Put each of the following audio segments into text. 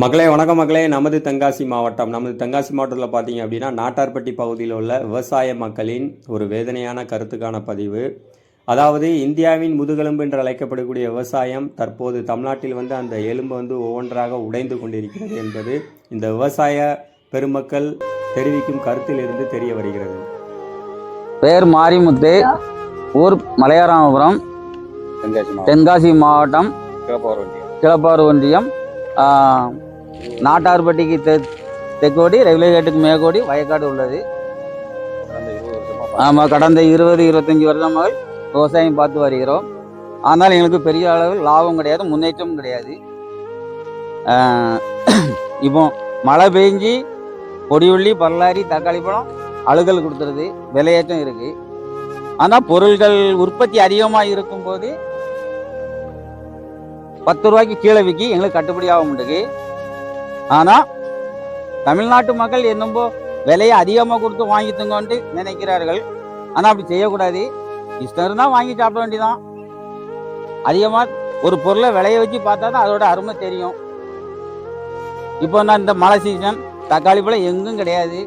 மக்களே வணக்கம் மக்களே. நமது தென்காசி மாவட்டத்தில் பார்த்தீங்க அப்படின்னா நாட்டார்பட்டி பகுதியில் உள்ள விவசாய மக்களின் ஒரு வேதனையான கருத்துக்கான பதிவு. அதாவது இந்தியாவின் முதுகெலும்பு என்று அழைக்கப்படக்கூடிய விவசாயம் தற்போது தமிழ்நாட்டில் அந்த எலும்பு ஒவ்வொன்றாக உடைந்து கொண்டிருக்கிறது என்பது இந்த விவசாய பெருமக்கள் தெரிவிக்கும் கருத்தில் இருந்து தெரிய வருகிறது. பேர் மாரிமுத்து, ஊர் மலையாராமபுரம், தென்காசி மாவட்டம், கிளப்பாறு ஒன்றியம். நாட்டார்பட்டிக்கு தெற்கோடி, ரயில்வே கேட்டுக்கு மேற்கோடி வயக்காடு உள்ளது. ஆமாம், கடந்த 20-25 வருடமாக விவசாயம் பார்த்து வருகிறோம். ஆனால் எங்களுக்கு பெரிய அளவில் லாபம் கிடையாது, முன்னேற்றமும் கிடையாது. இப்போ மழை பெஞ்சு பொடியுள்ளி, பல்லாரி, தக்காளி பழம் அழுகல் கொடுத்துருது, விலையேற்றம் இருக்குது. ஆனால் பொருள்கள் உற்பத்தி அதிகமாக இருக்கும்போது 10 ரூபாய்க்கு கீழே விற்கி எங்களுக்கு கட்டுப்படி ஆக முடியுது. ஆனால் தமிழ்நாட்டு மக்கள் என்னம்போ விலையை அதிகமாக கொடுத்து வாங்கிட்டுங்கன்ட்டு நினைக்கிறார்கள். ஆனால் அப்படி செய்யக்கூடாது. இஷ்டம் இருந்தால் வாங்கி சாப்பிட வேண்டியதான். அதிகமாக ஒரு பொருளை விலையை வச்சு பார்த்தா தான் அதோட அருமை தெரியும். இப்போ நான் இந்த மழை சீசன் தக்காளி பழம் எங்கும் கிடையாது.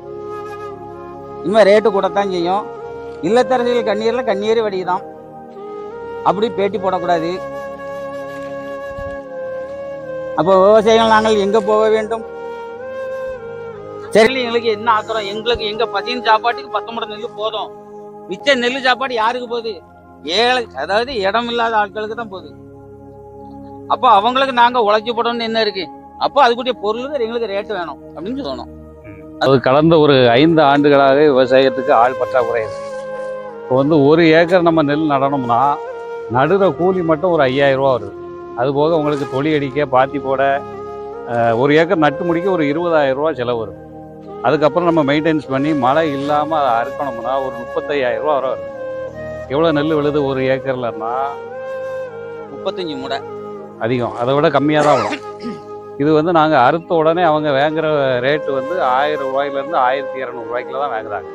இனிமேல் ரேட்டு கூடத்தான் செய்யும். இல்லத்தரசிகள் கண்ணீர் வடிதான். அப்படி பேட்டி போடக்கூடாது. அப்போ விவசாயிகள் நாங்கள் எங்க போக வேண்டும்? சரி, எங்களுக்கு என்ன ஆக்குறோம்? எங்களுக்கு எங்க பசியின் சாப்பாட்டுக்கு 10 மூட்டை நெல் போதும். மிச்ச நெல் சாப்பாடு யாருக்கு போகுது? ஏழை, அதாவது இடம் இல்லாத ஆட்களுக்கு தான் போகுது. அப்போ அவங்களுக்கு நாங்க உழைச்சி போடணும்னு என்ன இருக்கு? அப்போ அதுக்குரிய பொருளுக்கு எங்களுக்கு ரேட்டு வேணும் அப்படின்னு சொல்லணும். அது கடந்த ஒரு 5 ஆண்டுகளாக விவசாயத்துக்கு ஆள் பற்றாக்குறை இருக்கு. இப்போ 1 ஏக்கர் நம்ம நெல் நடணும்னா நடுற கூலி மட்டும் ஒரு 5000 ரூபா வருது. அதுபோக உங்களுக்கு தொழி அடிக்க, பாத்தி போட, 1 ஏக்கர் நட்டு முடிக்க ஒரு 20,000 ரூபா செலவு வரும். அதுக்கப்புறம் நம்ம மெயின்டைன்ஸ் பண்ணி மழை இல்லாமல் அதை அறுக்கணும்னா ஒரு 35,000 ரூபா வரும். எவ்வளோ நெல் விழுது 1 ஏக்கர்லன்னா? 35 மூடை அதிகம், அதை விட கம்மியாக தான் வரும். இது நாங்கள் அறுத்த உடனே அவங்க வாங்குற ரேட்டு 1000 ரூபாயிலேருந்து 1200 ரூபாய்க்குள்ள தான் வாங்குறாங்க.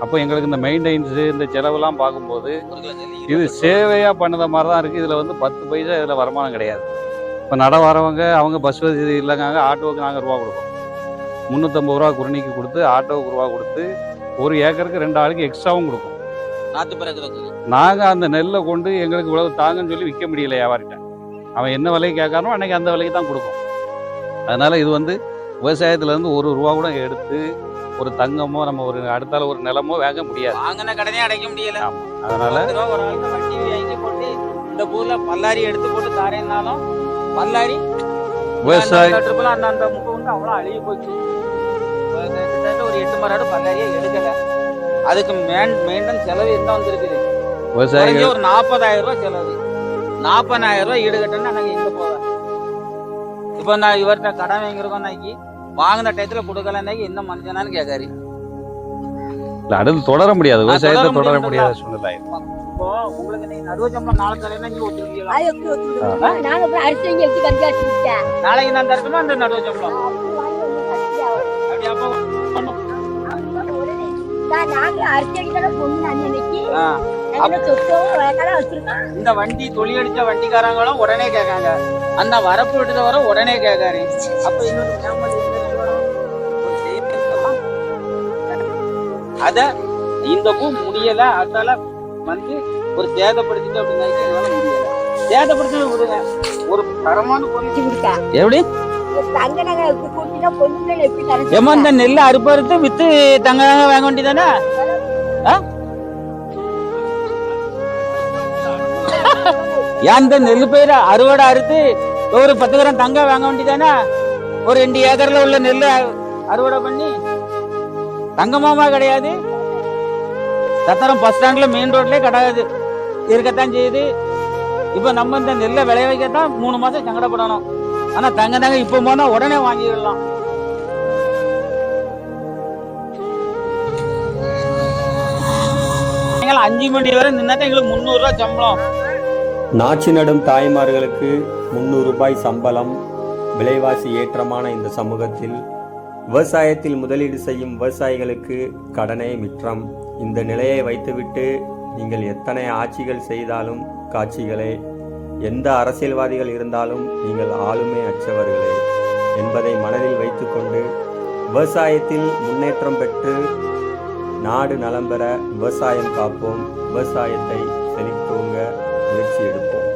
அப்போ எங்களுக்கு இந்த மெயின்டைன்ஸு, இந்த செலவுலாம் பார்க்கும்போது இது சேவையாக பண்ணத மாதிரி தான் இருக்குது. இதில் 10 பைசா இதில் வருமானம் கிடையாது. இப்போ நட வரவங்க அவங்க பஸ் வசதி இல்லைங்க, ஆட்டோவுக்கு நாங்கள் ரூபா கொடுப்போம். 350 ரூபா குருணிக்கு கொடுத்து, ஆட்டோவுக்கு ரூபா கொடுத்து, 1 ஏக்கருக்கு 2 ஆளுக்கு எக்ஸ்ட்ராவும் கொடுப்போம். நாங்கள் அந்த நெல்லை கொண்டு எங்களுக்கு இவ்வளவு தாங்கன்னு சொல்லி விற்க முடியல வியாபாரிட்ட. அவன் என்ன விலைக்கு கேட்கறானோ அன்னைக்கு அந்த விலைக்கு தான் கொடுக்கும். அதனால இது விவசாயத்துலேருந்து 1 ரூபா கூட எடுத்து ஒரு தங்கமோ நம்ம ஒரு அடுத்தால ஒரு நிலமோ வாங்க முடியாது. வாங்கின கடனே அடைக்க முடியல. அதனால ஒரு ஆளுக்கு வட்டி வாங்கி போட்டு இந்த ஊர்ல பல்லாரி எடுத்து போட்டு தாரேன்னாலும் பல்லாரி விவசாயம் அந்த முகம் அவ்வளோ அழுகி போச்சு. ஒரு 8 மணி பல்லாரியே எடுக்கல. அதுக்கு மெயின்டெனன்ஸ் செலவு என்ன வந்திருக்குது? விவசாயிகள் ஒரு 40,000 ரூபாய் செலவு. 40,000 ரூபாய் ஈடுகட்டணும்னா நாங்கள் எங்க போவேன்? இப்போ நான் இவர்கிட்ட கடன் வாங்கியிருக்கோம், நாக்கி வாங்கின டயத்துல கொடுக்கலன்னா என்ன மனுஷனான்னு கேட்காரு. அடுத்து தொடர முடியாது, விவசாயத்தை தொடர முடியாத சூழ்நிலை. இப்போ உங்களுக்கு நீங்க நடுவு சம்பளம் நாளைக்கு தரேன்னா நீங்க ஒத்துருவீங்களா? நாளைக்கு நான் தரட்டுமா அந்த நடுவு சம்பளம்? இந்த வண்டி தொழில் அடிச்ச வண்டிக்காரங்களும் உடனே கேட்காங்க. அந்த வரப்பு விட்டு வர உடனே கேட்காரு. அப்ப அத இந்த பூ முடியல, அதால ஒரு சேதப்படுத்திட்டு அப்படின்னா முடியல. சேதப்படுத்த விடுங்க, ஒரு தரமான எப்படி ஏமா இந்த நெல்லை அறுப்பறுத்து வித்து தங்க வாங்க வேண்டியதானே? ஏன் இந்த நெல்லு பயிர அறுவடை அறுத்து ஒரு 10 கிராம் தங்க வாங்க வேண்டியதானே? ஒரு 2 ஏக்கர்ல உள்ள நெல்லு அறுவடை பண்ணி தங்கமாமா கிடையாது. சத்திரம் பஸ் ஸ்டாண்ட்ல மெயின் ரோட்லயே கிடையாது, இருக்கத்தான் செய்யுது. இப்ப நம்ம இந்த நெல்லை விளைய வைக்கத்தான் 3 மாசம் சங்கடப்படணும். ஆனா தங்க இப்ப போனா உடனே வாங்கிடலாம். 5 மணி வரை நின்னாதான் எங்களுக்கு 300 ரூபாய் சம்பளம். நாச்சி நடும் தாய்மார்களுக்கு 300 ரூபாய் சம்பளம். விலைவாசி ஏற்றமான இந்த சமூகத்தில் விவசாயத்தில் முதலீடு செய்யும் விவசாயிகளுக்கு கடனே மிற்றம். இந்த நிலையை வைத்துவிட்டு நீங்கள் எத்தனை ஆட்சிகள் செய்தாலும் காட்சிகளே, எந்த அரசியல்வாதிகள் இருந்தாலும் நீங்கள் ஆளுமை அற்றவர்களே. என்பதை மனதில் வைத்துக்கொண்டு விவசாயத்தில் முன்னேற்றம் பெற்று நாடு நலம் பெற விவசாயம் காப்போம், விவசாயத்தை செழித்தோங்க முயற்சி எடுப்போம்.